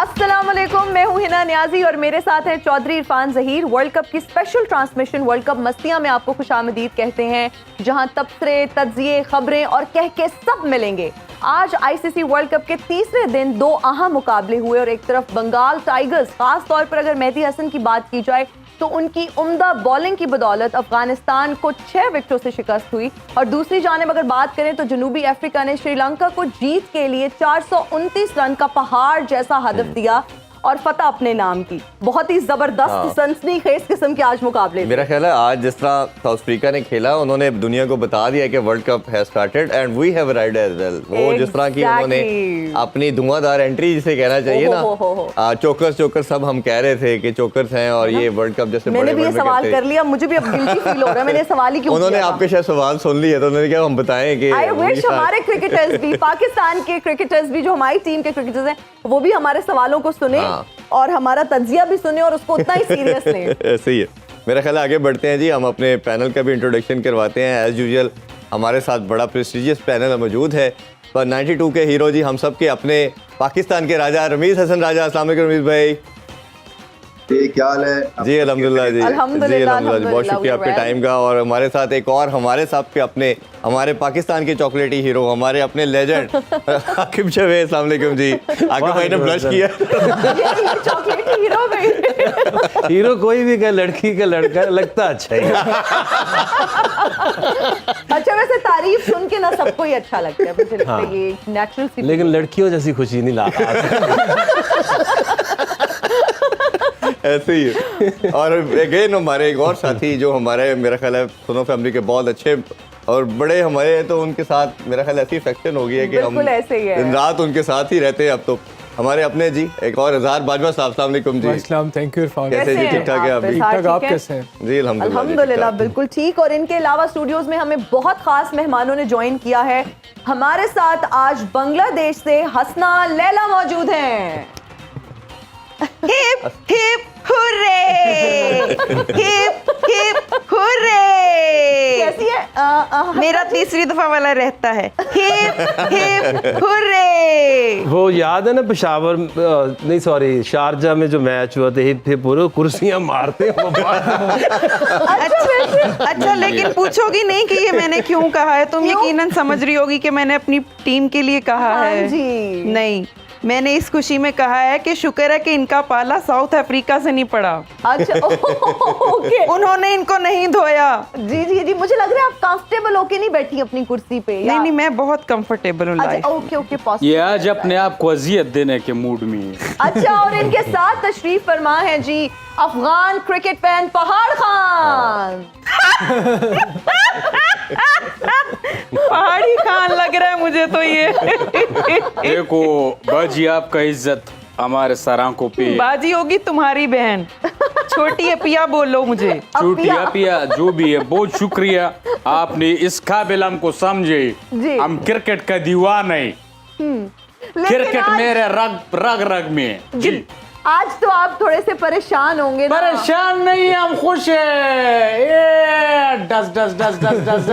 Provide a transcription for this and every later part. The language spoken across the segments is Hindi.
अस्सलाम वालेकुम, मैं हूं हिना नियाजी और मेरे साथ हैं चौधरी इरफान ज़हीर। वर्ल्ड कप की स्पेशल ट्रांसमिशन वर्ल्ड कप मस्तियां में आपको खुशामदीद कहते हैं, जहां तबसरे, तज्जिए, खबरें और कह के सब मिलेंगे। आज आईसीसी वर्ल्ड कप के तीसरे दिन दो अहम मुकाबले हुए और एक तरफ बंगाल टाइगर्स, खास तौर पर अगर मेहदी हसन की बात की जाए तो उनकी उम्दा बॉलिंग की बदौलत अफगानिस्तान को 6 विकेटों से शिकस्त हुई और दूसरी जानिब अगर बात करें तो जनूबी अफ्रीका ने श्रीलंका को जीत के लिए 429 रन का पहाड़ जैसा हदफ दिया और फतह अपने नाम की। बहुत ही जबरदस्त सनसनीखेज किस्म के आज मुकाबले। मेरा ख्याल है आज जिस तरह साउथ अफ्रीका ने खेला, उन्होंने दुनिया को बता दिया कि world cup has started and we have arrived as well. वो जिस तरह की उन्होंने अपनी धुआंधार एंट्री जिसे कहना चाहिए ना, चोकर्स सब हम कह रहे थे कि चोकर्स हैं और ये वर्ल्ड कप जैसे मैंने भी ये सवाल कर लिया, मुझे भी अब गिल्टी फील हो रहा है, मैंने सवाल ही क्यों उन्होंने आपके शायद सवाल सुन लिए तो उन्होंने क्या हम बताएं कि आई विश हमारे क्रिकेटर्स भी, पाकिस्तान के क्रिकेटर्स भी, जो हमारी टीम के क्रिकेटर्स हैं, वो भी हमारे सवालों को सुने और हमारा तज्जिया भी सुने और उसको उतना ही सीरियस लें। ऐसे ही है। मेरा ख्याल आगे बढ़ते हैं जी, हम अपने पैनल का भी इंट्रोडक्शन करवाते हैं। एज यूजुअल हमारे साथ बड़ा प्रेस्टिजियस पैनल मौजूद है, पर 92 के हीरो जी, हम सब के अपने पाकिस्तान के राजा रमीज हसन राजा। अस्सलाम वालेकुम रमीज भाई। क्या हाल है जी? अल्हम्दुलिल्लाह जी, अल्हम्दुलिल्लाह, बहुत शुक्रिया आपके टाइम का। और हमारे साथ एक और हमारे साथ के अपने हमारे पाकिस्तान के चॉकलेटी हीरो, हमारे अपने लेजेंड आकिब जावेद। अस्सलाम वालेकुम जी। आकिब भाई ने ब्लश किया। चॉकलेटी हीरो भाई, हीरो कोई भी का लड़की का लड़का लगता अच्छा ही। अच्छा, वैसे तारीफ सुन के ना सबको ही अच्छा लगता है, मुझे लगता है ये नेचुरल सी, लेकिन लड़कियों जैसी खुशी नहीं ला ऐसे ही है। और अगेन हमारे एक और साथी जो हमारे मेरा ख्याल है सुनो फैमिली के बहुत अच्छे और बड़े हमारे हैं, तो उनके साथ मेरा ख्याल ऐसी अफेक्शन हो गई है कि हम दिन रात उनके साथ ही रहते हैं अब तो। हमारे अपने जी एक और इज़हार बाजवा साहब। अस्सलाम वालेकुम जी। अस्सलाम, थैंक यू इरफान। कैसे जी? ठीक ठाक है आप? ठीक ठाक, आप कैसे हैं? जी अल्हम्दुलिल्लाह बिल्कुल ठीक। और इनके अलावा स्टूडियोज में हमें बहुत खास मेहमानों ने ज्वाइन किया है। हमारे साथ आज बांग्लादेश से हसना लैला मौजूद हैं। Hip hip hurray, hip hip hurray. कैसी है? मेरा तीसरी दफा वाला रहता है। Hip hip hurray. वो याद है ना पेशावर, नहीं सॉरी, शारजा में जो मैच हुआ था, हिप हिप पूरे कुर्सियां मारते हैं वो। अच्छा, लेकिन पूछोगी नहीं कि ये मैंने क्यों कहा है? तुम यकीनन समझ रही होगी कि मैंने अपनी टीम के लिए कहा है। जी नहीं, मैंने इस खुशी में कहा है कि शुक्र है कि इनका पाला साउथ अफ्रीका से नहीं पड़ा। अच्छा, ओके। उन्होंने इनको नहीं धोया। जी जी जी, मुझे लग रहा है आप कंफर्टेबल होके नहीं बैठी अपनी कुर्सी पे। नहीं, मैं बहुत कंफर्टेबल हूँ लाइफ। ओके ओके, ये आज अपने आप को अजियत देने के मूड में है। अच्छा, और इनके साथ तशरीफ फरमा है जी अफगान क्रिकेट फैन पहाड़ खान। पहाड़ी खान लग रहा है मुझे तो ये। देखो बाजी, आपका इज्जत हमारे सर आंखों पे। बाजी होगी तुम्हारी बहन, छोटी अपिया बोलो मुझे। छोटी अपिया जो भी है, बहुत शुक्रिया आपने इस काबिल हमको समझे। हम क्रिकेट का दीवाना है, क्रिकेट मेरे रग रग में जी। आज तो आप थोड़े से परेशान होंगे ना? परेशान नहीं, हम खुश है। डस डस डस डस डस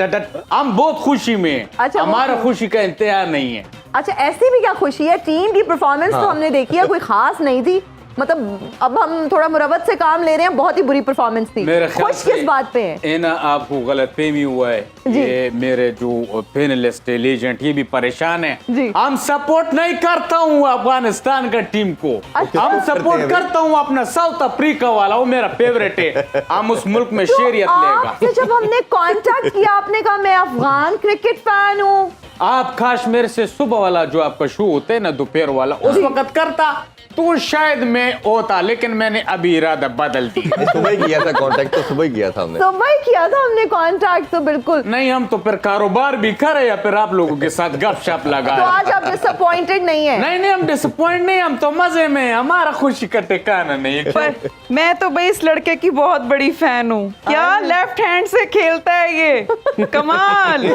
डस हम बहुत खुशी में। अच्छा, हमारा खुशी का इंतहा नहीं है। अच्छा, ऐसी भी क्या खुशी है? टीम की परफॉर्मेंस तो हमने देखी है, कोई खास नहीं थी। मतलब अब हम थोड़ा मुरवत से काम ले रहे हैं, बहुत ही बुरी परफॉर्मेंस थी। खुश किस बात पे है? ये ना आपको गलतफहमी हुआ है। ये मेरे जो पैनलिस्ट एजेंट ये भी परेशान है। हम सपोर्ट नहीं करता हूँ अफगानिस्तान का टीम को। अच्छा, हम सपोर्ट करता हूँ अपना साउथ अफ्रीका वाला, वो मेरा फेवरेट है। हम उस मुल्क में शरीयत लेगा। आपसे जब हमने कांटेक्ट किया, आपने कहा मैं अफगान क्रिकेट फैन हूँ। आप खास मेरे से सुबह वाला जो आपका शो होता है ना, दोपहर वाला, उस वक्त करता तो शायद मैं होता, लेकिन मैंने अभी इरादा बदल दिया। सुबह ही किया था कांटेक्ट, तो सुबह ही किया था हमने। सुबह ही किया था हमने कांटेक्ट, तो बिल्कुल नहीं, हम तो फिर कारोबार भी करे या फिर आप लोगों के साथ गपशप लगा। तो आज आप डिसअपॉइंटेड नहीं है? नहीं, हम डिसअपॉइंट नहीं, हम तो मजे में। हमारा खुशी का ठिकाना नहीं है। पर मैं तो भाई इस लड़के की बहुत बड़ी फैन हूँ। क्या लेफ्ट हैंड से खेलता है ये, कमाल।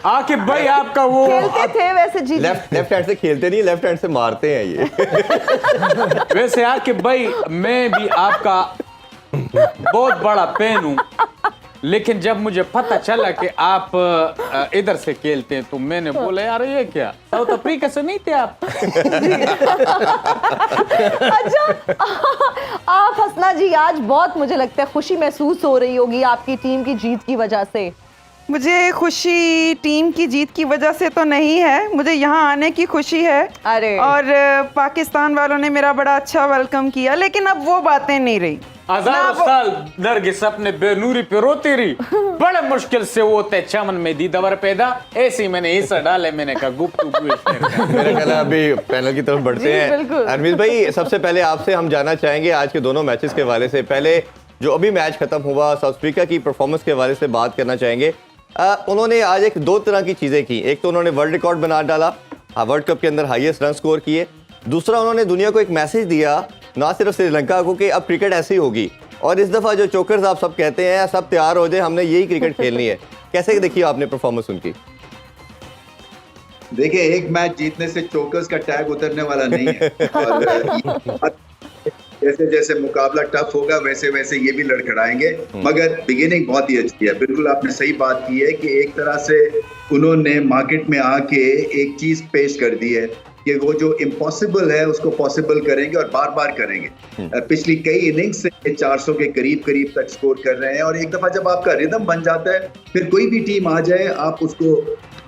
आकिब भाई आपका वो खेलते थे वैसे जी। लेफ्ट हैंड से खेलते नहीं, लेफ्ट हैंड से मारते हैं ये। वैसे आकिब भाई मैं भी आपका बहुत बड़ा फैन हूँ। लेकिन जब मुझे पता चला कि आप इधर से खेलते हैं तो मैंने बोला यार ये क्या, साउथ अफ्रीका से नहीं थे आप? अच्छा, आप हसना जी आज बहुत मुझे लगता है खुशी महसूस हो रही होगी आपकी टीम की जीत की वजह से। मुझे खुशी टीम की जीत की वजह से तो नहीं है, मुझे यहाँ आने की खुशी है। अरे और पाकिस्तान वालों ने मेरा बड़ा अच्छा वेलकम किया, लेकिन अब वो बातें नहीं रही। हजारों साल नरगिस अपने बेनूरी पे रोती रही, बड़े मुश्किल से वो होते चमन में दीदावर पैदा, ऐसे ही मैंने हिस्सा डाले, मैंने कहा गुफ्तगू मेरा ख्याल है अभी पैनल की तरफ बढ़ते हैं। अरमीज भाई, सबसे पहले आपसे हम जानना चाहेंगे आज के दोनों मैचेस के हवाले से। पहले जो अभी मैच खत्म हुआ, साउथ अफ्रीका की परफॉर्मेंस के हवाले से बात करना चाहेंगे। उन्होंने आज एक दो तरह की चीज़ें की। एक तो उन्होंने वर्ल्ड रिकॉर्ड बना डाला, वर्ल्ड कप के अंदर हाईएस्ट रन स्कोर किए। दूसरा, उन्होंने दुनिया को एक मैसेज दिया, ना सिर्फ श्रीलंका को, कि अब क्रिकेट ऐसी होगी और इस दफ़ा जो चोकर्स आप सब कहते हैं सब तैयार हो जाए, हमने यही क्रिकेट खेलनी है। कैसे देखिए आपने परफॉर्मेंस उनकी? देखिए, एक मैच जीतने से चोकर्स का टैग उतरने वाला नहीं है और जैसे जैसे मुकाबला टफ होगा वैसे वैसे ये भी लड़खड़ाएंगे, मगर बिगिनिंग बहुत ही अच्छी है। बिल्कुल आपने सही बात की है कि एक तरह से उन्होंने मार्केट में आके एक चीज पेश कर दी है कि वो जो इम्पॉसिबल है उसको पॉसिबल करेंगे और बार बार करेंगे। पिछली कई इनिंग्स से 400 के करीब करीब तक स्कोर कर रहे हैं और एक दफा जब आपका रिदम बन जाता है फिर कोई भी टीम आ जाए आप उसको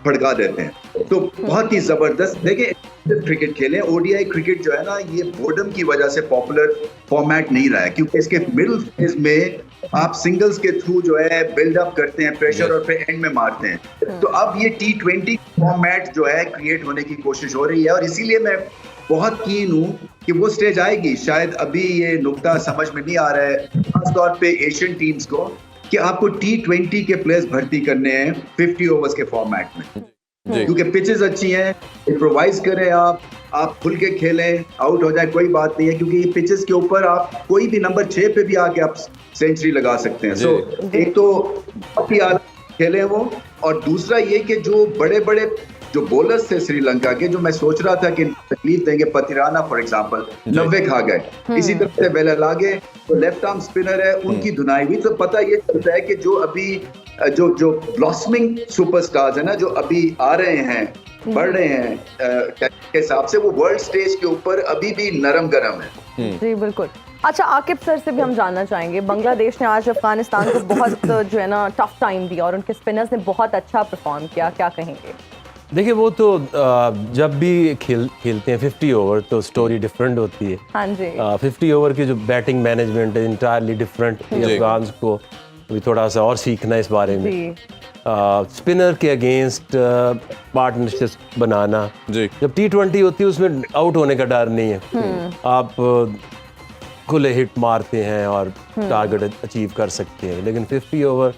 भड़का देते हैं। तो बहुत ही जबरदस्त देखिए क्रिकेट खेलें। ओडीआई क्रिकेट जो है ना, ये बोर्डम की वजह से पॉपुलर फॉर्मेट नहीं रहा है, क्योंकि इसके मिडिल फेज में आप सिंगल्स के थ्रू जो है बिल्डअप करते हैं प्रेशर और फिर एंड में मारते हैं। तो अब ये T20 फॉर्मेट जो है क्रिएट होने की कोशिश हो रही है और इसीलिए मैं बहुत कीन हूँ कि वो स्टेज आएगी। शायद अभी ये नुक्ता समझ में नहीं आ रहा है खासतौर पे एशियन टीम्स को कि आपको T20 के प्लेयर्स भर्ती करने हैं 50 ओवर्स के फॉर्मेट में, क्योंकि पिचेस अच्छी हैं। इम्प्रोवाइज करें, आप खुल के खेलें, आउट हो जाए कोई बात नहीं है, क्योंकि पिचेस के ऊपर आप कोई भी नंबर 6 पे भी आके आप सेंचुरी लगा सकते हैं। सो एक तो बहुत ही आला खेले वो, और दूसरा ये कि जो बड़े बड़े जो बॉलर्स थे श्रीलंका के, जो मैं सोच रहा था कि तकलीफ देंगे, पतिराना फॉर एग्जांपल 90 खा गए। इसी तरह से वेलालागे तो लेफ्ट आर्म स्पिनर है, उनकी धुनाई हुई। तो पता ये चलता है कि जो अभी जो ब्लॉसमिंग सुपरस्टार्स है ना, जो अभी आ रहे हैं, बढ़ रहे हैं के हिसाब से, वो वर्ल्ड स्टेज के ऊपर अभी भी नरम गरम है। जी बिल्कुल। अच्छा, आकिब सर से भी हम जानना चाहेंगे, बांग्लादेश ने आज अफगानिस्तान को बहुत जो है ना टफ टाइम दिया और उनके स्पिनर्स ने बहुत अच्छा परफॉर्म किया, क्या कहेंगे? देखिए, वो तो जब भी खेलते हैं 50 ओवर तो स्टोरी डिफरेंट होती है। हाँ जी। 50 ओवर की जो बैटिंग मैनेजमेंट है इंटायरली डिफरेंट। अफगान्स को भी थोड़ा सा और सीखना है इस बारे में। स्पिनर के अगेंस्ट पार्टनरशिप बनाना, जब T20 होती है उसमें आउट होने का डर नहीं है, आप खुले हिट मारते हैं और टारगेट अचीव कर सकते हैं। लेकिन 50 ओवर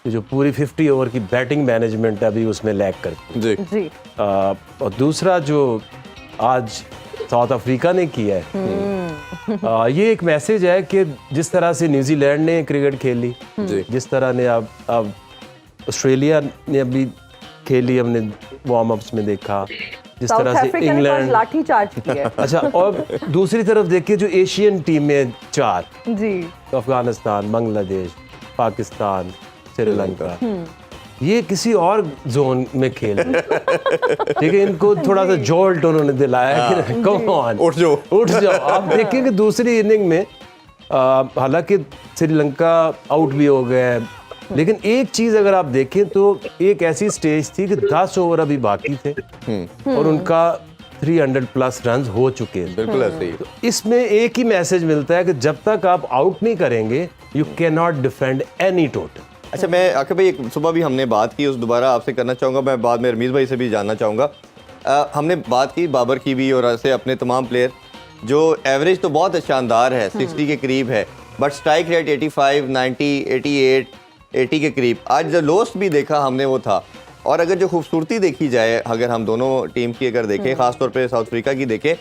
जो पूरी 50 ओवर की बैटिंग मैनेजमेंट अभी उसमें लैग करती है। जी। और दूसरा जो आज साउथ अफ्रीका ने किया है, ये एक मैसेज है कि जिस तरह से न्यूजीलैंड ने क्रिकेट खेली, जिस तरह ने अब ऑस्ट्रेलिया ने अभी खेली, हमने वार्म अप्स में देखा, जिस तरह से इंग्लैंड लाठी चार्ज किया। अच्छा, और दूसरी तरफ देखिए जो एशियन टीमें 4 जी, अफगानिस्तान, बांग्लादेश, पाकिस्तान, श्रीलंका, ये किसी और जोन में खेल रहे। ठीक है, इनको थोड़ा सा जोल्ट उन्होंने दिलाया कि कम ऑन, उठ जाओ। आप देखिए कि दूसरी इनिंग में हालांकि श्रीलंका आउट भी हो गए, लेकिन एक चीज अगर आप देखें तो एक ऐसी स्टेज थी कि 10 ओवर अभी बाकी थे और उनका 300 प्लस रन हो चुके हैं। बिल्कुल ऐसे ही। तो इसमें एक ही मैसेज मिलता है कि जब तक आप आउट नहीं करेंगे you can not defend any total. अच्छा, मैं आकिब भाई सुबह भी हमने बात की, उस दोबारा आपसे करना चाहूँगा। मैं बाद में रमीज़ भाई से भी जानना चाहूँगा। हमने बात की बाबर की भी और ऐसे अपने तमाम प्लेयर, जो एवरेज तो बहुत शानदार है, 60 के करीब है, बट स्ट्राइक रेट 85, 90, 88, 80 के करीब। आज जो लोस्ट भी देखा हमने वो था। और अगर जो खूबसूरती देखी जाए, अगर हम दोनों टीम की अगर देखें, ख़ासतौर पे साउथ अफ्रीका की देखें,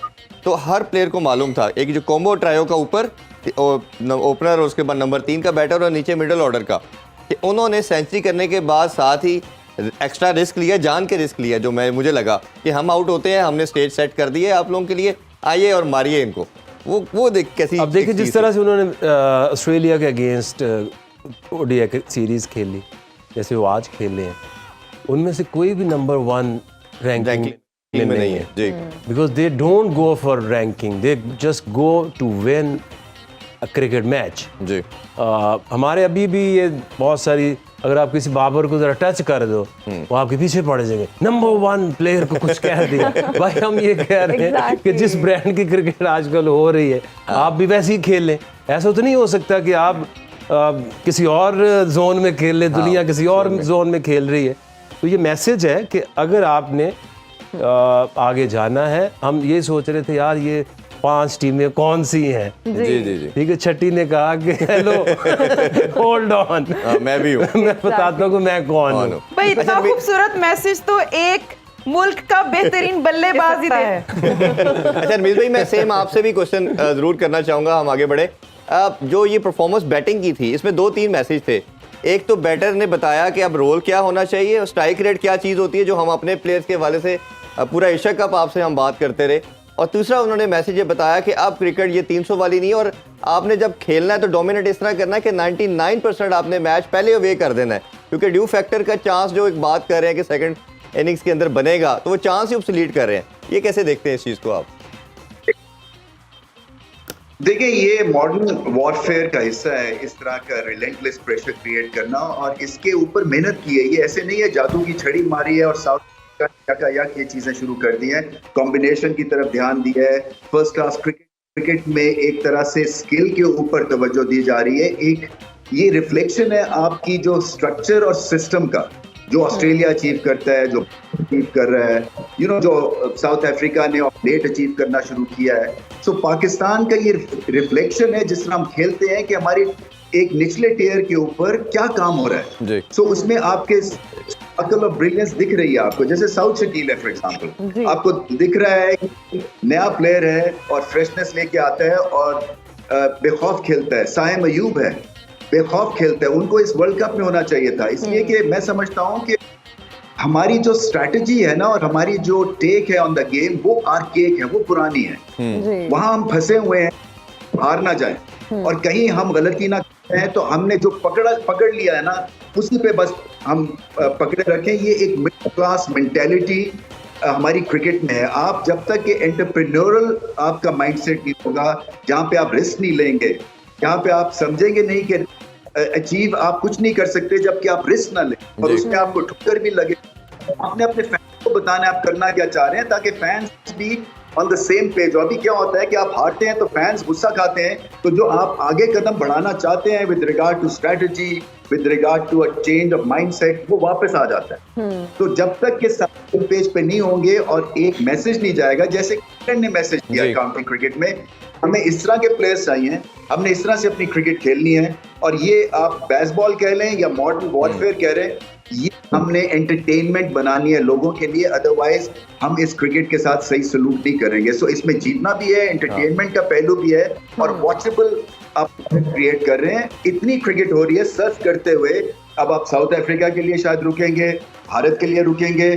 तो हर प्लेयर को मालूम था एक जो कॉम्बो ट्रायो का ऊपर ओपनर और उसके बाद नंबर 3 का बैटर और नीचे मिडिल ऑर्डर का, कि उन्होंने सेंचुरी करने के बाद साथ ही एक्स्ट्रा रिस्क लिया, जान के रिस्क लिया, जो मुझे लगा कि हम आउट होते हैं, हमने स्टेज सेट कर दी है आप लोगों के लिए, आइए और मारिए इनको। वो देख कैसी। अब देखिए जिस तरह से उन्होंने ऑस्ट्रेलिया के अगेंस्ट ओडीआई सीरीज़ खेली जैसे वो आज खेले हैं, उनमें से कोई भी नंबर 1 रैंकिंग में नहीं है जी। Because they don't go for ranking, they just go to win a cricket match. जी हमारे अभी भी ये बहुत सारी, अगर आप किसी बाबर को जरा टच कर दो वो आपके पीछे पड़ जाएंगे, नंबर 1 प्लेयर को कुछ कह दिया। भाई हम ये कह रहे हैं कि जिस ब्रांड की क्रिकेट आजकल हो रही है आप भी वैसे ही खेल लें। ऐसा तो नहीं हो सकता कि आप किसी और जोन में खेल लें, दुनिया किसी और जोन में खेल रही है। तो ये मैसेज है कि अगर आपने आगे जाना है, हम ये सोच रहे थे यार ये 5 टीमें कौन सी हैं, जी जी जी ठीक है, छठी ने कहा कि हेलो होल्ड ऑन, मैं भी हूँ। मैं बताता हूँ कि मैं कौन हूँ। भाई इतना खूबसूरत मैसेज तो एक मुल्क का बेहतरीन बल्लेबाज ही है। अच्छा रमीज भाई, मैं सेम आपसे भी क्वेश्चन जरूर करना चाहूंगा, हम आगे बढ़े। जो ये परफॉर्मेंस बैटिंग की थी इसमें 2-3 मैसेज थे। एक तो बैटर ने बताया कि अब रोल क्या होना चाहिए और स्ट्राइक रेट क्या चीज़ होती है, जो हम अपने प्लेयर्स के हवाले से पूरा एशिया कप आपसे हम बात करते रहे। और दूसरा उन्होंने मैसेज ये बताया कि अब क्रिकेट ये 300 वाली नहीं है और आपने जब खेलना है तो डोमिनेट इस तरह करना है कि 99% आपने मैच पहले अवे कर देना है, क्योंकि ड्यू फैक्टर का चांस जो एक बात कर रहे हैं कि सेकंड इनिंग्स के अंदर बनेगा, तो वो चांस ही ऑब्सोलीट कर रहे हैं। ये कैसे देखते हैं इस चीज़ को आप? देखिए, ये मॉडर्न वॉरफेयर का हिस्सा है, इस तरह का रिलेंटलेस प्रेशर क्रिएट करना, और इसके ऊपर मेहनत की है। ये ऐसे नहीं है जादू की छड़ी मारी है और साउथ का ये चीजें शुरू कर दी हैं। कॉम्बिनेशन की तरफ ध्यान दिया है, फर्स्ट क्लास क्रिकेट में एक तरह से स्किल के ऊपर तवज्जो दी जा रही है। एक ये रिफ्लेक्शन है आपकी जो स्ट्रक्चर और सिस्टम का, जो ऑस्ट्रेलिया अचीव करता है, जो अचीव कर रहा है, जो साउथ अफ्रीका ने लेट अचीव करना शुरू किया है। सो पाकिस्तान का ये रिफ्लेक्शन है जिस तरह हम खेलते हैं कि हमारे एक निचले टियर के ऊपर क्या काम हो रहा है। सो उसमें आपके अकल और ब्रिलियंस दिख रही है आपको। जैसे साउथ शकील है फॉर एग्जांपल, आपको दिख रहा है कि नया प्लेयर है और फ्रेशनेस लेके आता है और बेखौफ खेलता है। साइम अयूब है, बेखौफ खेलता है, उनको इस वर्ल्ड कप में होना चाहिए था। इसलिए कि मैं समझता हूँ कि हमारी जो स्ट्रैटेजी है ना और हमारी जो टेक है ऑन द गेम, वो आर्केक है, वो पुरानी है। वहां हम फंसे हुए हैं, हार ना जाए और कहीं हम गलती ना करें, तो हमने जो पकड़ लिया है ना उसी पे बस हम पकड़े रखें। ये एक मिडिल क्लास मेंटेलिटी हमारी क्रिकेट में है। आप जब तक कि एंटरप्रेन्योरल आपका माइंडसेट नहीं होगा, जहाँ पे आप रिस्क नहीं लेंगे, जहाँ पे आप समझेंगे नहीं कि अचीव आप कुछ नहीं कर सकते जबकि आप रिस्क ना लें और उसमें आपको ठुक्कर भी लगे। आपने अपने फैंस को बताना है आप करना क्या चाह रहे हैं, ताकि फैंस भी ऑन द सेम पेज। अभी क्या होता है कि आप हारते हैं तो फैंस गुस्सा खाते हैं, तो जो आप आगे कदम बढ़ाना चाहते हैं with regard to strategy, with regard to a change of mindset, वो वापस आ जाता है। तो जब तक के साथ पेज पे नहीं होंगे और एक मैसेज नहीं जाएगा, जैसे इंग्लैंड ने मैसेज दिया काउंटी क्रिकेट में, हमें इस तरह के प्लेयर्स चाहिए, हमने इस तरह से अपनी क्रिकेट खेलनी है। और ये आप बेसबॉल कह लें या मॉडर्न वॉरफेयर कह रहे हैं, ये हमने एंटरटेनमेंट बनानी है लोगों के लिए, अदरवाइज हम इस क्रिकेट के साथ सही सलूक नहीं करेंगे। सो इसमें जीतना भी है, एंटरटेनमेंट का पहलू भी है और वॉचेबल आप क्रिएट कर रहे हैं। इतनी क्रिकेट हो रही है सर्फ करते हुए। अब आप साउथ अफ्रीका के लिए शायद रुकेंगे, भारत के लिए रुकेंगे,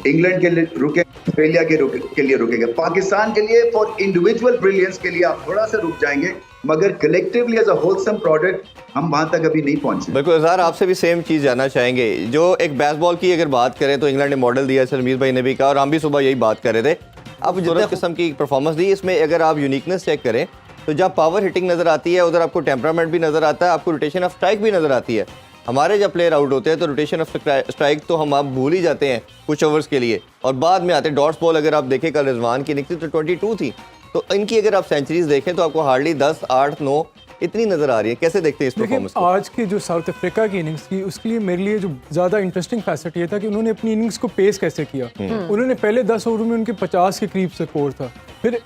इंग्लैंड के लिए रुकेंगे, ऑस्ट्रेलिया के लिए रुकेंगे, पाकिस्तान के लिए फॉर इंडिविजुअल ब्रिलियंस के लिए आप थोड़ा सा रुक जाएंगे, मगर collectively as a wholesome product हम वहां तक अभी नहीं पहुंचे। बिल्कुल इज़हार, आपसे भी सेम चीज़ जानना चाहेंगे। जो एक बेसबॉल की अगर बात करें तो इंग्लैंड ने मॉडल दिया, रमीज भाई ने भी कहा और हम भी सुबह यही बात कर रहे थे। अब जितने किस्म की परफॉर्मेंस दी, इसमें अगर आप यूनिकनेस चेक करें तो जब पावर हिटिंग नज़र आती है, उधर आपको टेम्परामेंट भी नज़र आता है, आपको रोटेशन ऑफ स्ट्राइक भी नज़र आती है। हमारे जब प्लेयर आउट होते हैं तो रोटेशन ऑफ स्ट्राइक तो हम आप भूल ही जाते हैं कुछ ओवर्स के लिए, और बाद में आते हैं डॉट्स बॉल। अगर आप देखें कल रिजवान की निकली तो 22 थी, तो इनकी अगर आप सेंचुरीज देखें तो आपको हार्डली 10, 8, 9 इतनी नज़र आ रही है। कैसे देखते हैं इस परफॉर्मेंस को? आज की जो साउथ अफ्रीका की इनिंग्स थी, उसके लिए मेरे लिए जो ज़्यादा इंटरेस्टिंग फैसेट ये था कि उन्होंने अपनी इनिंग्स को पेस कैसे किया। उन्होंने पहले 10 ओवरों में उनके 50 के करीब स्कोर था, फिर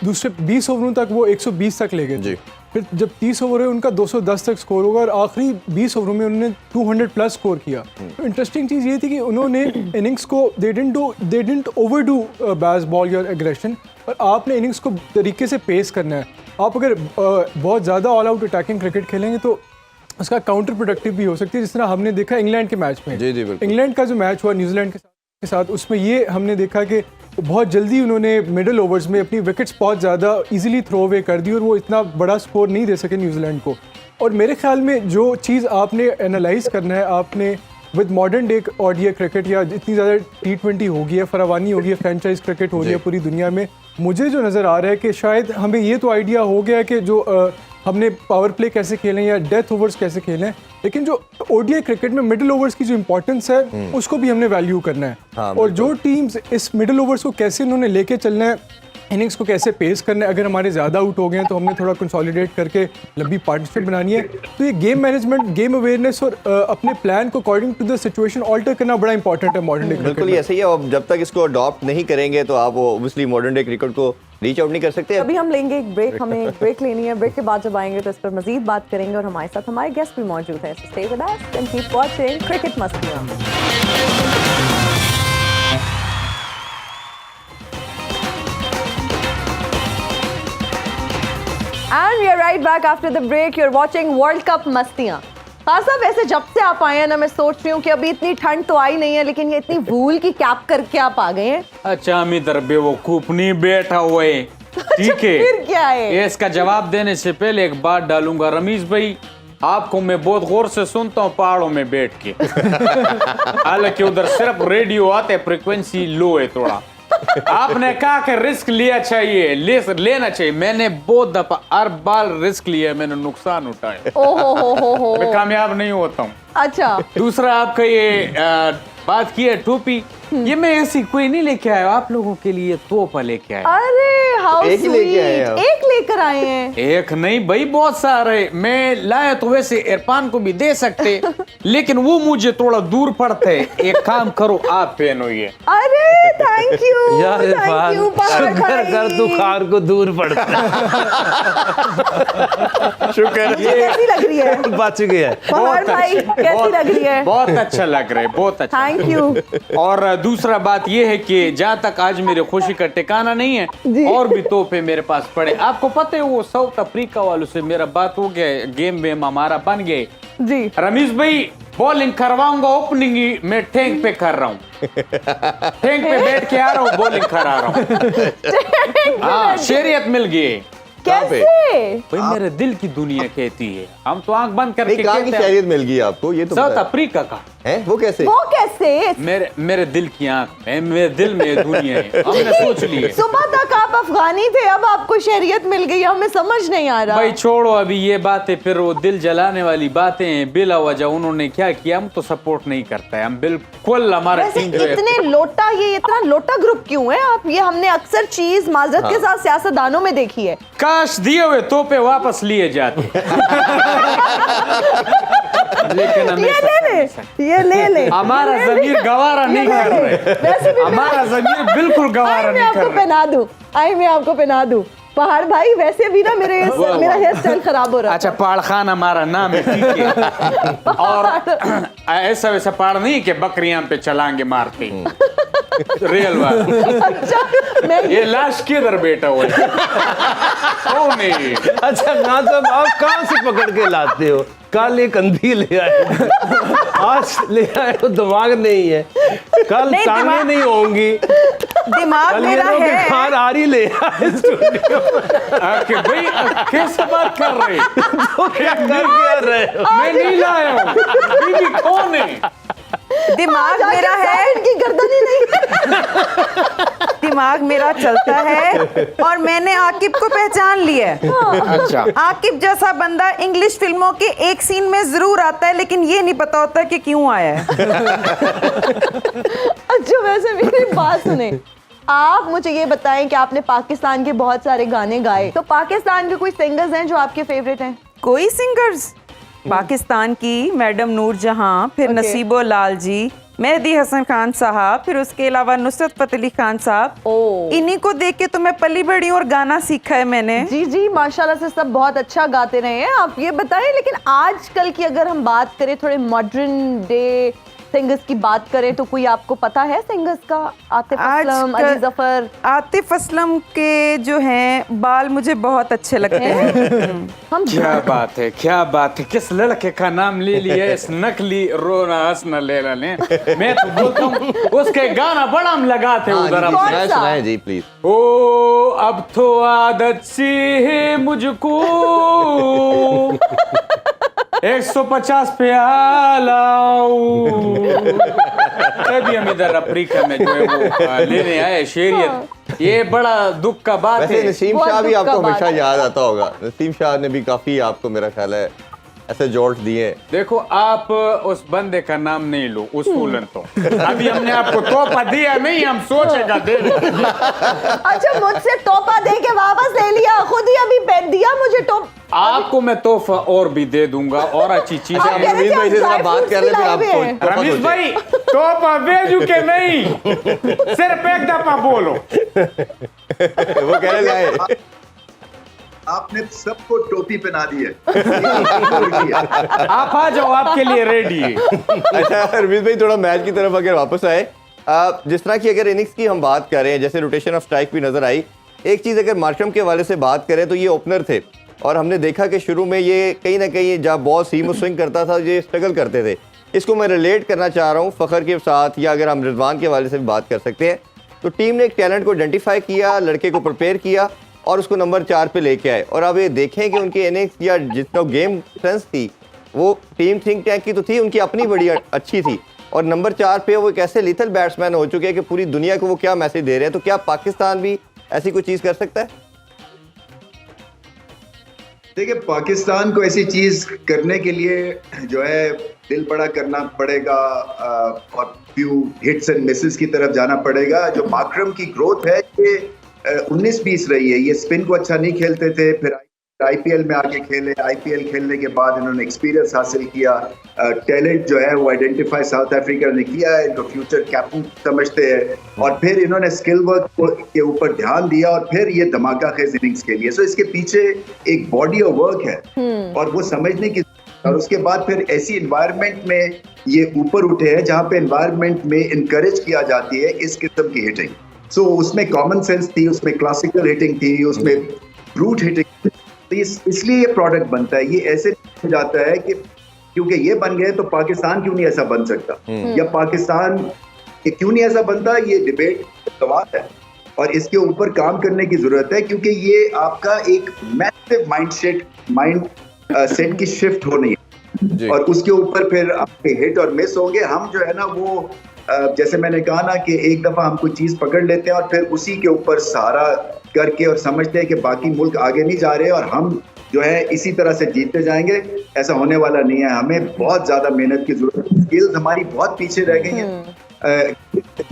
दूसरे 20 ओवरों तक वो 120 तक ले गए, फिर जब 30 ओवर है उनका 210 तक स्कोर होगा और आखिरी 20 ओवरों में उन्होंने 200 प्लस स्कोर किया। तो इंटरेस्टिंग चीज़ ये थी कि उन्होंने इनिंग्स को दे डिडंट ओवरडू बेसबॉल या एग्रेशन, और आपने इनिंग्स को तरीके से पेस करना है। आप अगर बहुत ज़्यादा ऑल आउट अटैकिंग क्रिकेट खेलेंगे तो उसका काउंटर प्रोडक्टिव भी हो सकती है, जिस तरह हमने देखा इंग्लैंड के मैच में। इंग्लैंड का जो मैच हुआ न्यूजीलैंड के साथ, उसमें ये हमने देखा कि बहुत जल्दी उन्होंने मिडिल ओवर्स में अपनी विकेट्स बहुत ज़्यादा इजीली थ्रो अवे कर दी और वो इतना बड़ा स्कोर नहीं दे सके न्यूजीलैंड को। और मेरे ख्याल में जो चीज़ आपने एनालाइज करना है, आपने with modern day ODI cricket या इतनी ज़्यादा T20 हो गई है, फरावानी हो गई है, फ्रेंचाइज क्रिकेट हो रही है पूरी दुनिया में, मुझे जो नज़र आ रहा है कि शायद हमें ये तो आइडिया हो गया है कि जो हमने पावर प्ले कैसे खेलें या डेथ ओवर्स कैसे खेलें, लेकिन जो ODI क्रिकेट में मिडिल ओवर्स की जो इंपॉर्टेंस है उसको भी हमने वैल्यू करना है। हाँ, और जो टीम्स इस मिडिल ओवर्स को कैसे उन्होंने लेके चलना है, इनिंग्स को कैसे पेस करना है, अगर हमारे ज़्यादा आउट हो गए हैं तो हमने थोड़ा कंसोलिडेट करके लंबी पार्टनरशिप बनानी है। तो ये गेम मैनेजमेंट, गेम अवेयरनेस और अपने प्लान को according to the situation alter करना बड़ा इंपॉर्टेंट है मॉडर्न डे क्रिकेट बिल्कुल में। ऐसे ही है। और जब तक इसको अडॉप्ट नहीं करेंगे तो आप ऑब्वियसली मॉडर्न डे क्रिकेट को रीच आउट नहीं कर सकते। अभी हम लेंगे एक ब्रेक, हमें एक ब्रेक लेनी है। ब्रेक के बाद जब आएंगे तो इस पर मजीद बात करेंगे और हमारे साथ हमारे गेस्ट भी मौजूद हैं। Stay with us and keep watching cricket मस्तियां। And we are right back after the break. You're watching World Cup मस्तियां। खान साहब, वैसे जब से आप आए हैं ना, मैं सोच रही हूँ कि अभी इतनी ठंड तो आई नहीं है, लेकिन ये इतनी वूल की कैप करके आप आ गए हैं। अच्छा, हम इधर बेवकूफ नहीं बैठा हुए, ठीक है? फिर क्या है? ये इसका जवाब देने से पहले एक बात डालूंगा। रमीज भाई, आपको मैं बहुत गौर से सुनता हूँ पहाड़ों में बैठ के। हालांकि उधर सिर्फ रेडियो आते, फ्रिक्वेंसी लो है थोड़ा। आपने कहा कि रिस्क लिया चाहिए, लेना चाहिए। मैंने बहुत दफा हर बार रिस्क लिया, मैंने नुकसान उठाया। ओहो मैं कामयाब नहीं होता हूँ। अच्छा, दूसरा, आपका ये बात की है टोपी, ये मैं ऐसी कोई नहीं लेके आया, आप लोगों के लिए तोहफा लेके आया। अरे हाउ एक ही लेके आए हैं स्वीट, आप। एक लेकर आए हैं। एक नहीं भाई, बहुत सारे मैं लाया। तो वैसे इरफान को भी दे सकते, लेकिन वो मुझे थोड़ा दूर पड़ता है। एक काम करो, आप पहनो ये। अरे थैंक यू, यार इरफान, शुक्र कर तू खार को दूर पड़ता है। शुक्र। मुझे कैसी लग रही है बच गया। पहाड़ भाई, कैसी लग रही है? बहुत अच्छा लग रहा है, बहुत अच्छा। Thank you. और दूसरा बात ये है कि जहाँ तक आज मेरे खुशी का ठिकाना नहीं है, और भी तोहफे मेरे पास पड़े। आपको पता है वो साउथ अफ्रीका वालों से मेरा बात हो गया, गेम वेम हमारा बन गए जी। रमीज भाई, बॉलिंग करवाऊंगा, ओपनिंग ही मैं टैंक पे कर रहा हूँ। टैंक पे बैठ के आ रहा हूँ, बॉलिंग करा रहा हूँ। हाँ, शरीयत मिल गई। कैसे? भाई मेरे दिल की दुनिया कहती है, हम तो आंख बंद करके कहाँ की कहते हैं। शहरियत मिल गई आपको? ये तो साउथ बताएं। अफ्रीका का है, वो कैसे? वो कैसे? मेरे दिल की आंख है, मेरे दिल में ये दुनिया है। हमने सोच ली है। सुबह तक आप अफगानी थे, अब आपको शरीयत मिल गई, हमें समझ नहीं आ रहा। भाई छोड़ो अभी ये बातें, फिर वो दिल जलाने वाली बातें हैं। बिला वजह उन्होंने क्या किया, हम तो सपोर्ट नहीं करता है। हम बिल्कुल, हमारा वैसे टीम जो है। इतने लोटा, ये इतना लोटा ग्रुप क्यों है आप? ये हमने अक्सर चीज माजरत के साथ सियासतदानों में देखी है। काश दिए हुए तोहफे वापस लिए जाते। लेकिन हमें ये ले ले। हमारा जमीर गवारा नहीं कर रहे। वैसे भी हमारा जमीर बिल्कुल गवारा नहीं कर आपको रहे। पहना दूं, मैं आपको पहना दूं। पहाड़ भाई, वैसे भी ना मेरा हेयर स्टाइल खराब हो रहा है। अच्छा, पहाड़ खान हमारा नाम है, ठीक है। और ऐसा वैसा पहाड़ नहीं कि बकरियां पे चलांगे मारते, रियल बात। अच्छा, मैं ये लाश किधर बैठा हुआ है? कौन है ये? अच्छा ना, तो आप कहाँ से पकड़ के लाते हो? कल एक अंधी ले आए, आज ले आए तो दिमाग नहीं है, कल नहीं, टांगे दिमाग- नहीं होंगी, दिमाग कल ये मेरा लोग है। खार आ रही ले आए स्टूडियो में। आके भाई कैसे बात कर रहे? तो क्या कर क्या रहे हो? मैं नहीं लाया हूँ। बीबी कौन है? दिमाग मेरा है, इनकी गर्दन ही नहीं। दिमाग मेरा चलता है, और मैंने आकिब को पहचान लिया है। अच्छा, आकिब जैसा बंदा इंग्लिश फिल्मों के एक सीन में जरूर आता है, लेकिन ये नहीं पता होता कि क्यों आया है। अच्छा, वैसे मेरी बात सुने, आप मुझे ये बताएं कि आपने पाकिस्तान के बहुत सारे गाने गाए, तो पाकिस्तान के कोई सिंगर्स हैं जो आपके फेवरेट हैं? कोई सिंगर्स पाकिस्तान की मैडम नूर जहां, फिर Okay. नसीबो लाल जी, मेहदी हसन खान साहब, फिर उसके अलावा नुसरत फतेह अली खान साहब। ओह। इन्हीं को देख के तो मैं पली बड़ी और गाना सीखा है मैंने। जी जी, माशाल्लाह से सब बहुत अच्छा गाते रहे हैं। आप ये बताएं, लेकिन आजकल की अगर हम बात करें, थोड़े मॉडर्न डे सिंगर्स की बात करें, तो कोई आपको पता है सिंगर्स का? आतिफ असलम, अली जफर? आतिफ असलम के जो हैं बाल मुझे बहुत अच्छे लगते हैं। हम क्या बात है, क्या बात है। किस लड़के का नाम ले लिया इस नकली रोना हंसना लेला ने। मैं तो बोलता हूँ उसके गाना बड़ा हम लगाते हाँ, उधर जी, हम। कौन सुनाए सा? सुनाए जी प्लीज। ओ अब तो आदत सी है मुझको 150 पे आलाऊ। तभी हम इधर अफ्रीका में जो है वो लेने आए शेरियत। ये बड़ा दुख का बात वैसे है। नसीम बहुत शाह भी दुख का आपको बात हमेशा है। याद आता होगा। नसीम शाह ने भी काफी आपको मेरा ख्याल है ऐसे जोल्ट दिए हैं। देखो आप उस बंदे का नाम नहीं लो, उसूलन तो अभी हमने आपको तोहफा दिया नहीं, हम सोचेगा दे। अच्छा, मुझसे तोहफा दे के वापस ले लिया, खुद ही अभी पहन दिया मुझे आपको मैं तोहफा और भी दे दूंगा और अच्छी चीजें। आप कह रहे थे रमीज भाई से हम जरा dry बात fruits कर ले, फिर आप खिलाए हुए हैं। तोहफा रमीश सोचें। भाई तोहफा भेजू के नहीं, सिर्फ एक दफा बोलो। वो कह रहे लाए। आपने सबको टोपी पहना दी है। आप आ जाओ, आपके लिए रेडी है। अच्छा रमीज भाई, थोड़ा मैच की तरफ अगर वापस आए, जिस तरह की अगर इनिंग्स की हम बात कर रहे हैं, जैसे रोटेशन ऑफ स्ट्राइक भी नजर आई। एक चीज अगर मार्शम के हवाले से बात करें तो ये ओपनर थे और हमने देखा कि शुरू में ये कहीं ना कहीं जब बॉल सीम और स्विंग करता था ये स्ट्रगल करते थे। इसको मैं रिलेट करना चाह रहा हूँ फ़खर के साथ, या अगर हम रिजवान के हवाले से भी बात कर सकते हैं। तो टीम ने एक टैलेंट को आइडेंटिफाई किया, लड़के को प्रिपेयर किया और उसको नंबर 4 पे लेके आए। और अब ये देखें कि उनकी इनिंग्स या जितना गेम सेंस थी वो टीम थिंक टैंक की तो थी, उनकी अपनी बड़ी अच्छी थी। और नंबर 4 पे वो एक ऐसे लीथल बैट्समैन हो चुके हैं कि पूरी दुनिया को वो क्या मैसेज दे रहे हैं। तो क्या पाकिस्तान भी ऐसी कोई चीज़ कर सकता है? देखिए, पाकिस्तान को ऐसी चीज करने के लिए जो है दिल बड़ा करना पड़ेगा और फ्यू हिट्स एंड मिसेस की तरफ जाना पड़ेगा। जो माकरम की ग्रोथ है ये 19-20 रही है। ये स्पिन को अच्छा नहीं खेलते थे, फिर आईपीएल में आके खेले। आईपीएल खेलने के बाद इन्होंने एक्सपीरियंस हासिल किया, टैलेंट जो है वो आइडेंटिफाई साउथ अफ्रीका ने किया है, इनको फ्यूचर कैप्टन समझते हैं। और फिर इन्होंने स्किल वर्क के ऊपर ध्यान दिया और फिर ये धमाका खेज इनिंग्स के लिए। सो इसके पीछे एक बॉडी ऑफ वर्क है और वो समझने की। और उसके बाद फिर ऐसी इन्वायरमेंट में ये ऊपर उठे हैं जहाँ पे इन्वायरमेंट में इनकरेज किया जाती है इस किस्म की हिटिंग। सो उसमें कॉमन सेंस थी, उसमें क्लासिकल हिटिंग थी, उसमें ब्रूट हिटिंग। तो इसलिए ये प्रोडक्ट बनता है। ये ऐसे हो जाता है कि क्योंकि ये बन गए तो पाकिस्तान क्यों नहीं ऐसा बन सकता, या पाकिस्तान क्यों नहीं ऐसा बनता, ये डिबेट सवाल है और इसके ऊपर काम करने की जरूरत है। क्योंकि ये आपका एक मैसिव माइंड सेट की शिफ्ट होनी है और उसके ऊपर फिर आपके हिट और मिस होंगे। हम जो है ना वो जैसे मैंने कहा ना कि एक दफा हम कोई चीज पकड़ लेते हैं और फिर उसी के ऊपर सहारा करके और समझते हैं कि बाकी मुल्क आगे नहीं जा रहे और हम जो है इसी तरह से जीतते जाएंगे। ऐसा होने वाला नहीं है। हमें बहुत ज्यादा मेहनत की जरूरत है। स्किल्स हमारी बहुत पीछे रह गई हैं।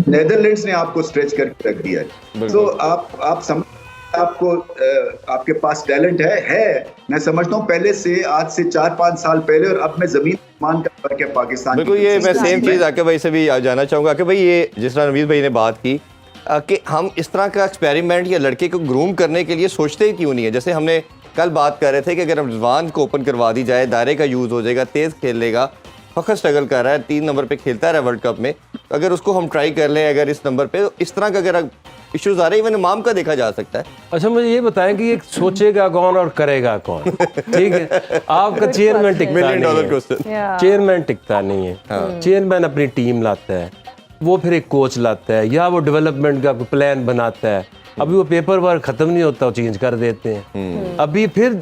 नेदरलैंड्स ने आपको स्ट्रेच करके रख दिया है। तो आप समझ, आपको आपके पास टैलेंट है। मैं समझता हूँ पहले से, आज से 4-5 साल पहले और अब में जमीन आसमान का फर्क है पाकिस्तान। बिल्कुल, ये मैं सेम चीज़ आके भाई से भी जानना चाहूँगा कि भाई ये जिस तरह नवीद भाई ने बात की कि हम इस तरह का एक्सपेरिमेंट या लड़के को ग्रूम करने के लिए सोचते ही क्यों नहीं है। जैसे हमने कल बात कर रहे थे कि अगर रिजवान को ओपन करवा दी जाए, दायरे का यूज़ हो जाएगा, तेज़ खेल लेगा, फ़खर स्ट्रगल कर रहा है, 3 नंबर पे खेलता रहा वर्ल्ड कप में, अगर उसको हम ट्राई कर लें अगर इस नंबर पे, इस तरह का अगर इश्यूज आ रहे हैं, इवन इमाम का देखा जा सकता है। अच्छा मुझे ये बताएं कि ये सोचेगा कौन और करेगा कौन? ठीक है, आपका चेयरमैन टिकता $1 मिलियन नहीं है। क्वेश्चन। चेयरमैन टिकता नहीं है। चेयरमैन अपनी टीम लाता है, वो फिर एक कोच लाता है या वो डेवलपमेंट का प्लान बनाता है। अभी वो पेपर वर्क खत्म नहीं होता, वो चेंज कर देते हैं। अभी फिर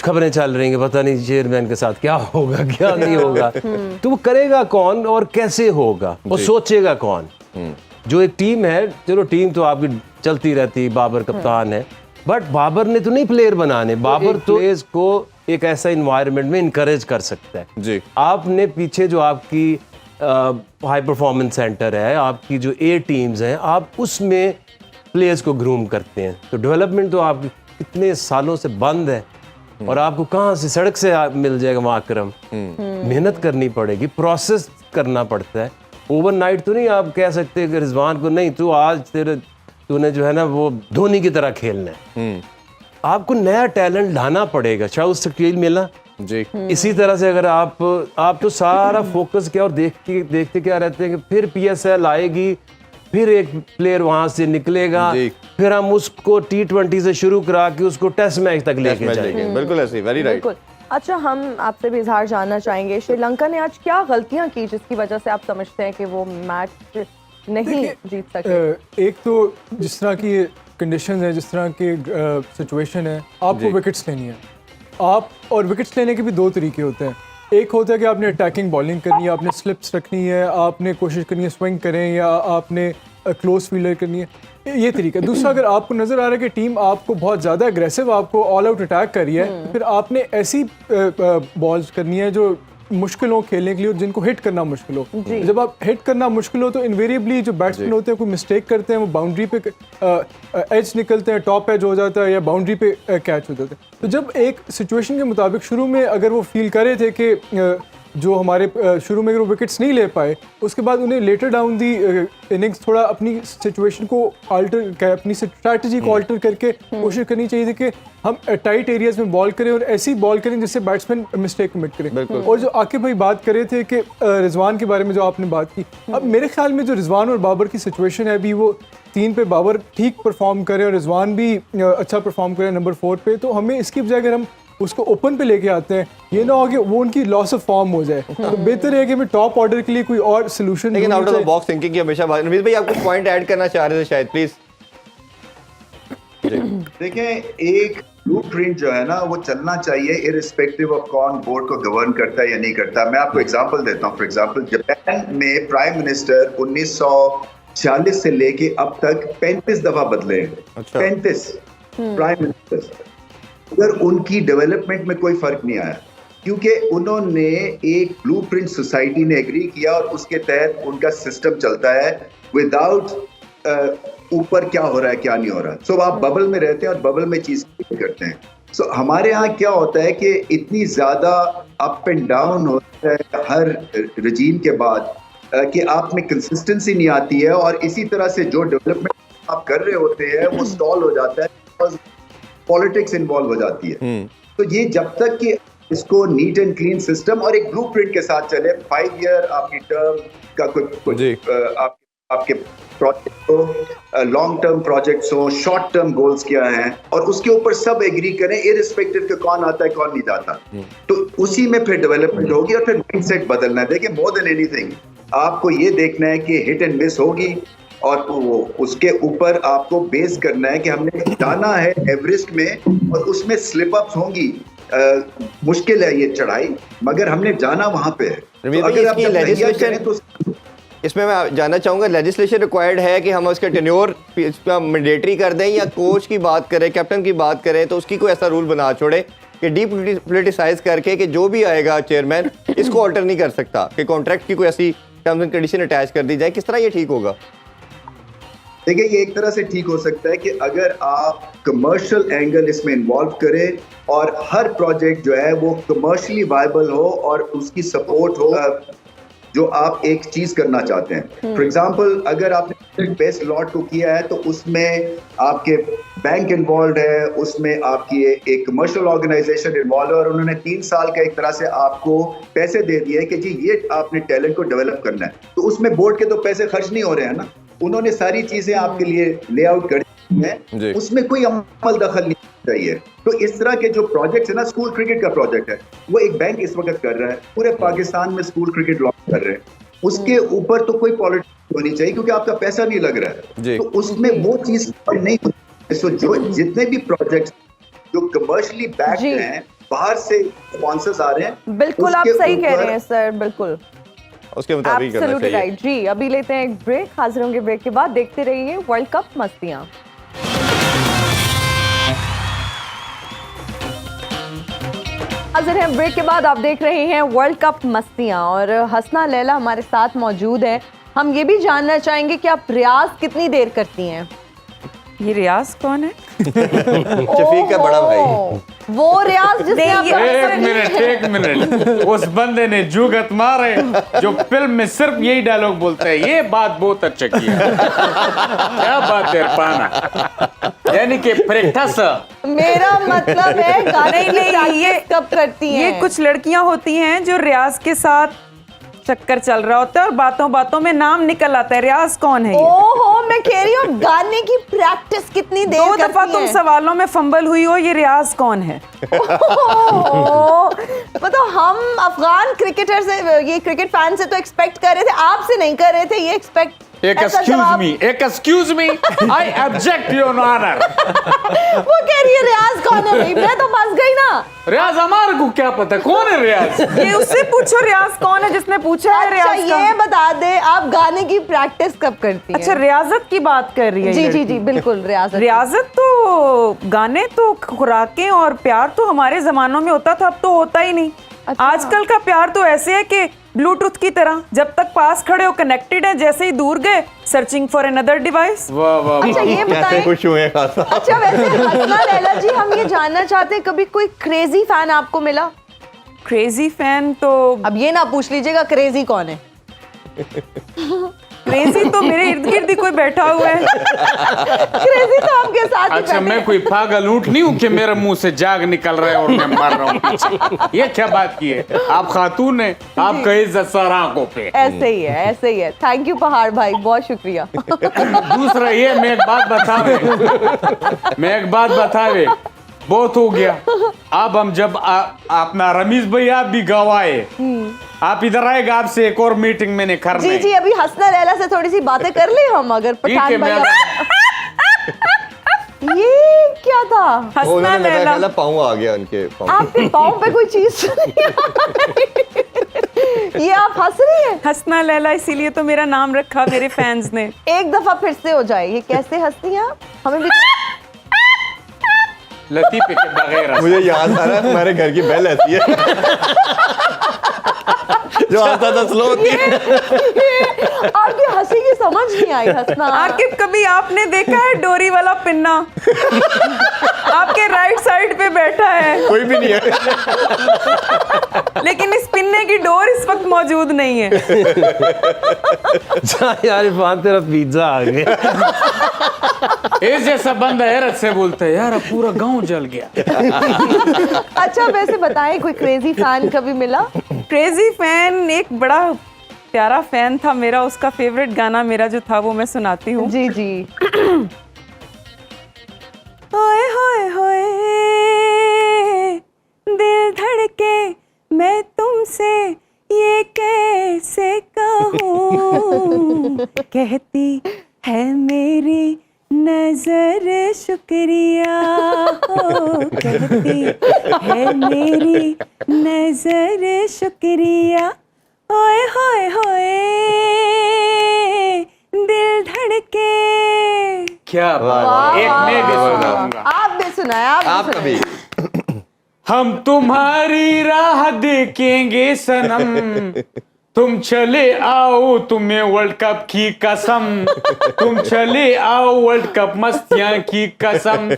खबरें चल रही हैं, पता नहीं चेयरमैन के साथ क्या होगा क्या नहीं होगा। तो वो करेगा कौन और कैसे होगा, वो सोचेगा कौन? जो एक टीम है, चलो टीम तो आपकी चलती रहती, बाबर कप्तान है, बट बाबर ने तो नहीं प्लेयर बनाने, बाबर तो प्लेयर्स को एक ऐसा इन्वायरमेंट में इनकरेज कर सकता है। जी, आपने पीछे जो आपकी हाई परफॉर्मेंस सेंटर है, आपकी जो ए टीम्स हैं, आप उसमें प्लेयर्स को ग्रूम करते हैं। तो डेवलपमेंट तो आपकी कितने सालों से बंद है और आपको कहाँ से, सड़क से मिल जाएगा माकरम। मेहनत करनी पड़ेगी, प्रोसेस करना पड़ता है। ओवरनाइट तो नहीं आप कह सकते कि रिजवान को नहीं तू आज तूने जो है ना वो धोनी की तरह खेलना है। आपको नया टैलेंट लाना पड़ेगा, शायद उससे खेल मिला जी। इसी तरह से अगर आप तो सारा फोकस क्या और देखते क्या रहते हैं कि फिर पीएसएल आएगी, फिर एक प्लेयर वहां से निकलेगा, फिर हम उसको T20 से शुरू करा के उसको टेस्ट मैच तक लेके जाएंगे। बिल्कुल ऐसे, वेरी राइट। अच्छा, हम आपसे भी इजहार जानना चाहेंगे, श्रीलंका ने आज क्या गलतियां की जिसकी वजह से आप समझते हैं कि वो मैच नहीं जीत सके? एक तो जिस तरह की कंडीशन है, जिस तरह की सिचुएशन है, आपको विकेट्स लेनी है। आप और विकेट्स लेने के भी दो तरीके होते हैं। एक होता है कि आपने अटैकिंग बॉलिंग करनी है, आपने स्लिप्स रखनी है, आपने कोशिश करनी है स्विंग करें, या आपने क्लोज फील्डर करनी है, ये तरीका। दूसरा, अगर आपको नज़र आ रहा है कि टीम आपको बहुत ज़्यादा एग्रेसिव आपको ऑल आउट अटैक कर रही है, फिर आपने ऐसी बॉल्स करनी है जो मुश्किल हो खेलने के लिए और जिनको हिट करना मुश्किल हो। जब आप हिट करना मुश्किल हो तो इन्वेरिएबली जो बैट्समैन होते हैं कोई मिस्टेक करते हैं, वो बाउंड्री पे एज निकलते हैं, टॉप एज हो जाता है या बाउंड्री पे कैच हो जाता है। तो जब एक सिचुएशन के मुताबिक शुरू में अगर वो फील कर रहे थे कि जो हमारे शुरू में अगर वो विकेट्स नहीं ले पाए, उसके बाद उन्हें लेटर डाउन दी इनिंग्स थोड़ा अपनी सिचुएशन को अल्टर, अपनी स्ट्रैटेजी को अल्टर करके कोशिश करनी चाहिए थी कि हम टाइट एरियाज में बॉल करें और ऐसी बॉल करें जिससे बैट्समैन मिस्टेक कमिट करें। और जो आकिब भाई बात कर रहे थे कि रिजवान के बारे में जो आपने बात की, अब मेरे ख्याल में जो रिजवान और बाबर की सिचुएशन है अभी, वो 3 पे बाबर ठीक परफॉर्म करे और रिजवान भी अच्छा परफॉर्म करे नंबर 4 पे, तो हमें इसकी बजाय अगर हम उसको ओपन पे लेके आते हैं, ये ना हो कि वो उनकी लॉस ऑफ फॉर्म हो जाए। तो बेहतर है कि हमें टॉप ऑर्डर के लिए कोई और सोल्यूशन। लेकिन out of the box thinking की हमेशा बात। रमीज भाई आप कुछ पॉइंट ऐड करना चाह रहे थे शायद, प्लीज। देखें, एक ब्लूप्रिंट जो है ना वो चलना चाहिए इररिस्पेक्टिव ऑफ कौन बोर्ड को गवर्न करता है या नहीं करता। मैं आपको एग्जांपल देता हूँ। फॉर एग्जांपल, जापान में प्राइम मिनिस्टर 1946 से लेके अब तक 35 दफा बदले हैं। 35 प्राइम मिनिस्टर्स, अगर उनकी डेवलपमेंट में कोई फर्क नहीं आया, क्योंकि उन्होंने एक ब्लूप्रिंट सोसाइटी ने एग्री किया और उसके तहत उनका सिस्टम चलता है विदाउट ऊपर क्या हो रहा है क्या नहीं हो रहा। सो आप बबल में रहते हैं और बबल में चीज करते हैं। सो हमारे यहाँ क्या होता है कि इतनी ज्यादा अप एंड डाउन होता है हर रजीम के बाद कि आप में कंसिस्टेंसी नहीं आती है, और इसी तरह से जो डेवलपमेंट आप कर रहे होते हैं वो स्टॉल हो जाता है, पॉलिटिक्स इन्वॉल्व हो जाती है। तो ये जब तक कि इसको नीट एंड क्लीन सिस्टम और एक ब्लूप्रिंट के साथ चले, 5 ईयर आपकी टर्म का कुछ आपके प्रोजेक्ट हो, लॉन्ग टर्म प्रोजेक्ट्स हो, शॉर्ट टर्म गोल्स क्या हैं, और उसके ऊपर सब एग्री करें इररिस्पेक्टिव के कौन आता है कौन नहीं जाता, तो उसी में फिर डेवलपमेंट होगी और फिर माइंडसेट बदलना है। देखिए, मोर देन एनीथिंग आपको ये देखना है कि हिट एंड मिस होगी और उसके ऊपर आपको बेस करना है कि हमने जाना है एवरेस्ट में और उसमें स्लिप अप्स होंगी। मुश्किल है ये चढ़ाई, मगर हमने जाना वहां पे है। तो अगर आप लेजिस्लेशन तो इसमें मैं जानना चाहूंगा, लेजिस्लेशन रिक्वायर्ड है कि हम उसके टेन्योर मैंडेटरी कर दें, या कोच की बात करें, कैप्टन की बात करें, तो उसकी कोई ऐसा रूल बना छोड़े कि डीपोलिटिसाइज करके कि जो भी आएगा चेयरमैन इसको ऑल्टर नहीं कर सकता, कि कॉन्ट्रैक्ट की कोई ऐसी टर्म्स एंड कंडीशन अटैच कर दी जाए। किस तरह ये ठीक होगा? देखिए, ये एक तरह से ठीक हो सकता है कि अगर आप कमर्शियल एंगल इसमें इन्वॉल्व करें और हर प्रोजेक्ट जो है वो कमर्शियली वायबल हो और उसकी सपोर्ट हो जो आप एक चीज करना चाहते हैं। फॉर एग्जांपल, अगर आपने बेस्ट लॉट को किया है तो उसमें आपके बैंक इन्वॉल्व है, उसमें आपकी एक कमर्शियल ऑर्गेनाइजेशन इन्वॉल्व है और उन्होंने 3 साल का एक तरह से आपको पैसे दे दिए कि जी ये आपने टैलेंट को डेवलप करना है, तो उसमें बोर्ड के तो पैसे खर्च नहीं हो रहे हैं ना, उन्होंने सारी चीजें आपके लिए लेआउट कर दी है, उसमें कोई अमल दखल नहीं चाहिए। तो इस तरह के जो प्रोजेक्ट्स है ना, स्कूल क्रिकेट का प्रोजेक्ट है, वो एक बैंक इस वक्त कर रहा है, पूरे पाकिस्तान में स्कूल क्रिकेट लॉन्च कर रहे हैं, उसके ऊपर तो कोई पॉलिटिक्स होनी चाहिए क्योंकि आपका पैसा नहीं लग रहा है, तो उसमें वो चीज नहीं होती। सो जो जितने भी प्रोजेक्ट्स जो कमर्शियली बैक्ड हैं, बाहर से स्पॉन्सर्स आ रहे हैं, बिल्कुल आप सही कह रहे हैं सर, बिल्कुल उसके मुताबिक करना चाहिए। राइट जी। अभी लेते हैं एक ब्रेक, हाजिर होंगे ब्रेक के बाद। देखते रहिए वर्ल्ड कप मस्तियां। हाजिर हैं ब्रेक के बाद, आप देख रहे हैं वर्ल्ड कप मस्तियां और हसना लैला हमारे साथ मौजूद है। हम ये भी जानना चाहेंगे कि आप रियाज कितनी देर करती हैं? ये रियाज कौन है? शफीक का बड़ा भाई, वो रियाज जिसने एक मिनट उस बंदे ने जुगत मारे जो फिल्म में सिर्फ यही डायलॉग बोलते हैं, ये बात बहुत अच्छा की है। क्या बात है इरफाना, यानी कि प्रेक्टिस। मेरा मतलब है गाने नहीं, ये कब करती हैं? ये कुछ लड़कियां होती हैं जो रियाज के साथ चक्कर चल रहा होता है और बातों बातों में नाम निकल आता है। रियाज कौन है ये? ओहो, मैं कह रही हूँ गाने की प्रैक्टिस कितनी देर 2 दफा तुम सवालों में फंबल हुई हो, ये रियाज कौन है? मतलब हम अफगान क्रिकेटर से, ये क्रिकेट फैन से तो एक्सपेक्ट कर रहे थे, आपसे नहीं कर रहे थे ये एक्सपेक्ट। एक ऐसा एक्सक्यूज जवाब- मी, एक excuse me, I object your honour. वो कह रही है रियाज कौन है भाई, मैं तो फंस गई ना। रियाज हमारे को क्या पता कौन है रियाज? ये उससे पूछो रियाज कौन है जिसने पूछा है अच्छा रियाज का। ये बता दे, आप गाने की प्रैक्टिस कब करती हैं? अच्छा रियाजत की बात कर रही है जी ये जी लड़की। जी बिल्कुल रियाजत। रियाजत तो गाने तो खुराकें और प्यार तो हमारे जमानों में होता था, अब तो होता ही नहीं। अच्छा। आजकल का प्यार तो ऐसे है कि ब्लूटूथ की तरह, जब तक पास खड़े हो कनेक्टेड है, जैसे ही दूर गए सर्चिंग फॉर अनदर डिवाइस। वाह वाह अच्छा वाह। ये कैसे बताएं, खुश हुए हैं खासा। अच्छा वैसे हसना लैला जी, हम ये जानना चाहते हैं कभी कोई क्रेजी फैन आपको मिला? क्रेजी फैन तो अब ये ना पूछ लीजिएगा क्रेजी कौन है। क्रेजी तो मेरे इर्द गिर्द ही कोई बैठा हुआ है। क्रेजी तो आपके साथ ही अच्छा बैठे मैं हैं। कोई पागल ऊँट नहीं हूँ कि मेरे मुंह से जाग निकल रहा है और मैं मर रहा हूँ पीछे। ये क्या बात की है? आप खातून है, आपका इज्जत सर आंखों पे। ऐसे ही है, ऐसे ही है। थैंक यू पहाड़ भाई, बहुत शुक्रिया। दूसरा ये मैं एक बात बतावे, बहुत हो गया। अब हम जब अपना रमीज भाई आप भी गवाए, आप इधर आएगा, आपसे एक और मीटिंग मैंने करना जी है। जी अभी हसना लैला से थोड़ी सी बातें कर ले हम, अगर ठीक है, पठान भाई मैं ये क्या था? हंसना उन्होंने मेरा लैला। ख्याल है पाँव आ गया उनके पाँव। आपके पाँव पे कोई चीज ये आप हंस रही हैं? हंसना लैला इसीलिए तो मेरा नाम रखा मेरे फैंस ने। एक दफा फिर से हो जाए, ये कैसे हंसती हैं आप? हमें भी लतीफे के बगैर मुझे याद आ रहा है हमारे घर की बेल ऐसी है जो आता था स्लो होती है। आपकी हंसी की समझ नहीं आई हंसना। आकिब कभी आपने देखा है डोरी वाला पिन्ना? आपके राइट साइड पे बैठा है, कोई भी नहीं है। लेकिन इस पिन्ने की डोर इस वक्त मौजूद नहीं है। जा यार इरफान तेरा पिज्जा आ गया। इस जैसा बंदा हैरत से बोलता है यार अब पूरा गांव जल गया। अच्छा वैसे बताएं, कोई क्रेजी फैन कभी मिला? क्रेजी फैन एक बड़ा प्यारा फैन था मेरा, उसका फेवरेट गाना मेरा जो था वो मैं सुनाती हूँ। जी जी। होए होए होए दिल धड़के मैं तुमसे ये कैसे कहूँ, कहती है मेरी नजर शुक्रिया हो, कहती है मेरी नजर शुक्रिया। होए होए होए दिल धड़के। क्या बात, एक मैं भी सुनाऊंगा। आप भी सुनाए, आप कभी हम तुम्हारी राह देखेंगे सनम, तुम चले आओ तुम्हें वर्ल्ड कप की कसम, तुम चले आओ वर्ल्ड कप मस्तियां की कसम।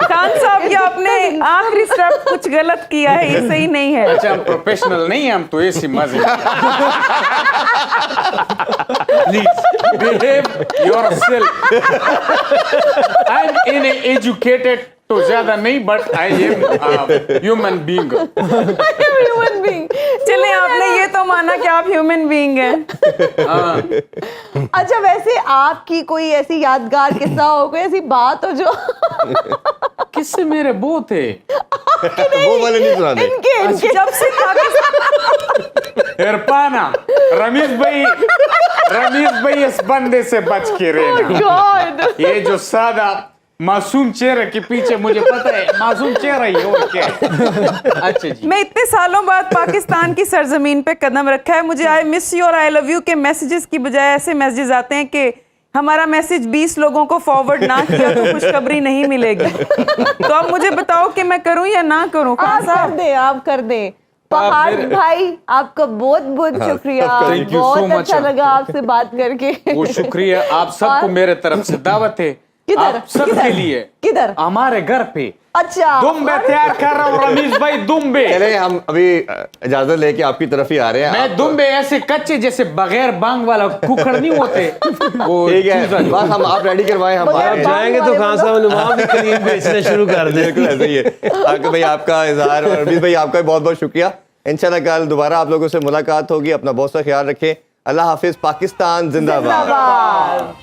खान साहब ये आपने आखिरी स्टेप कुछ गलत किया है, ये सही नहीं है। अच्छा हम प्रोफेशनल नहीं हैं, हम तो ऐसी मजे। Please behave yourself. I am in educated तो ज्यादा नहीं, but I am human being. Human being. चले आपने ये तो माना कि आप ह्यूमन बीइंग हैं। अच्छा वैसे आपकी कोई ऐसी यादगार किस्सा हो, कोई ऐसी बात हो जो किससे मेरे वो थे? वो वाले नहीं सुनाते। इनके इनके जब से पाकिस्तान इरफाना, रमीज भाई इस बंदे से बच के रहना। गॉड। ये जो सादा मासूम चेहरे के पीछे, मुझे पता है मासूम चेहरा ही हो क्या है। अच्छा जी, मैं इतने सालों बाद पाकिस्तान की सरजमीन पे कदम रखा है, मुझे आई मिस यू और आई लव यू के मैसेजेस की बजाय ऐसे मैसेजेस आते हैं कि हमारा मैसेज 20 लोगों को फॉरवर्ड ना किया तो खुशखबरी नहीं मिलेगी। तो अब मुझे बताओ कि मैं करूं या ना करूं? खान आप कर साहब दे, आप कर दे। पहाड़ फिर- भाई आपका बहुत बहुत शुक्रिया, Thank you so बहुत much. अच्छा लगा आपसे बात करके। वो शुक्रिया आप सबको, और- मेरे तरफ से दावत है किधर? आप सबके किधर? लिए। किधर? हमारे घर पे अच्छा दुम्बे तैयार कर रहा हूँ रमीज भाई, दुम्बे। चले हम अभी इजाजत लेके आपकी तरफ ही आ रहे हैं। मैं दुम्बे ऐसे कच्चे जैसे बगैर बांग वाला कुकड़ नहीं होते वो ठीक है, चूजा। बस हम आप रेडी करवाएं, हम आ बगैर रहे हैं। जाएंगे तो खान साहब ने वहाँ भी करीब बेचना शुरू कर दे। बिल्कुल ऐसा ही है। आके भाई आपका इजहार और रमीज भाई आपका भी बहुत बहुत शुक्रिया। इंशाल्लाह कल दोबारा आप लोगों से मुलाकात होगी। अपना बहुत सा ख्याल रखें। अल्लाह हाफिज। पाकिस्तान जिंदाबाद। जिंदाबाद।